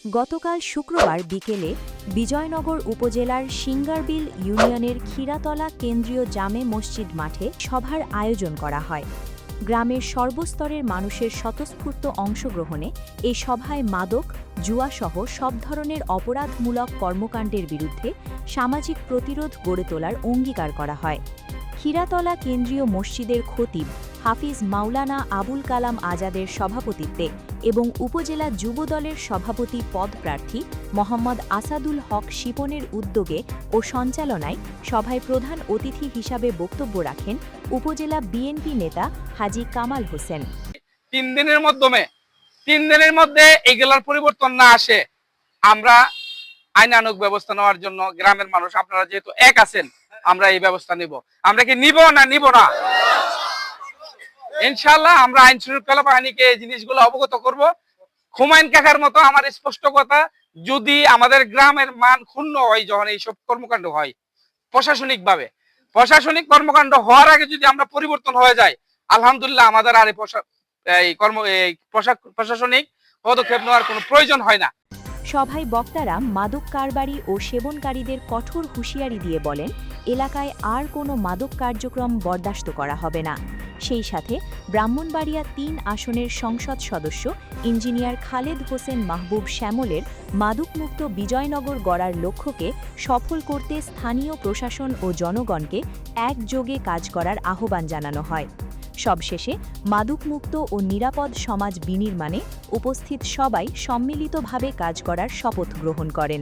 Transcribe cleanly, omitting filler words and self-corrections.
গতকাল শুক্রবার বিকেলে বিজয়নগর উপজেলার সিঙ্গারবিল ইউনিয়নের ক্ষীরাতলা কেন্দ্রীয় জামে মসজিদ মাঠে সভার আয়োজন করা হয়। গ্রামের সর্বস্তরের মানুষের স্বতঃস্ফূর্ত অংশগ্রহণে এই সভায় মাদক, জুয়াসহ সব ধরনের অপরাধমূলক কর্মকাণ্ডের বিরুদ্ধে সামাজিক প্রতিরোধ গড়ে তোলার অঙ্গীকার করা হয়। ক্ষীরাতলা কেন্দ্রীয় মসজিদের খতিব হাফিজ মাওলানা আবুল কালাম আজাদের সভাপতিত্বে এবং উপজেলা যুবদলের সভাপতি পদপ্রার্থী মোহাম্মদ আসাদুল হক শিপনের উদ্যোগে ও সঞ্চালনায় সভায় প্রধান অতিথি হিসাবে বক্তব্য রাখেন উপজেলা বিএনপি নেতা হাজী কামাল হোসেন। 3 দিনের মধ্যে এগুলার পরিবর্তন না আসে, আমরা আইনানুগ ব্যবস্থা নেওয়ার জন্য গ্রামের মানুষ আপনারা যেহেতু এক আছেন, আমরা এই ব্যবস্থা নিব। আমরা কি নিব না ইনশাআল্লাহ আমরা আইন শৃঙ্খলা বাহিনীকে এই জিনিসগুলো অবগত করব। হুমায়ুন কাকার মতো আমার স্পষ্ট কথা, যদি আমাদের গ্রামের মান ক্ষুণ্ণ হয় যখন এইসব কর্মকাণ্ড হয় প্রশাসনিক কর্মকাণ্ড হওয়ার আগে যদি আমরা পরিবর্তন হয়ে যাই, আলহামদুলিল্লাহ আমাদের আর প্রশাসনিক পদক্ষেপ নেওয়ার কোনো প্রয়োজন হয় না। সভায় বক্তারা মাদক কারবারি ও সেবনকারীদের কঠোর হুঁশিয়ারি দিয়ে বলেন, এলাকায় আর কোনো মাদক কার্যক্রম বরদাস্ত করা হবে না। সেই সাথে ব্রাহ্মণবাড়িয়া ৩ আসনের সংসদ সদস্য ইঞ্জিনিয়ার খালেদ হোসেন মাহবুব শ্যামলের মাদকমুক্ত বিজয়নগর গড়ার লক্ষ্যকে সফল করতে স্থানীয় প্রশাসন ও জনগণকে একযোগে কাজ করার আহ্বান জানানো হয়। সবশেষে মাদকমুক্ত ও নিরাপদ সমাজ বিনির্মাণে উপস্থিত সবাই সম্মিলিতভাবে কাজ করার শপথ গ্রহণ করেন।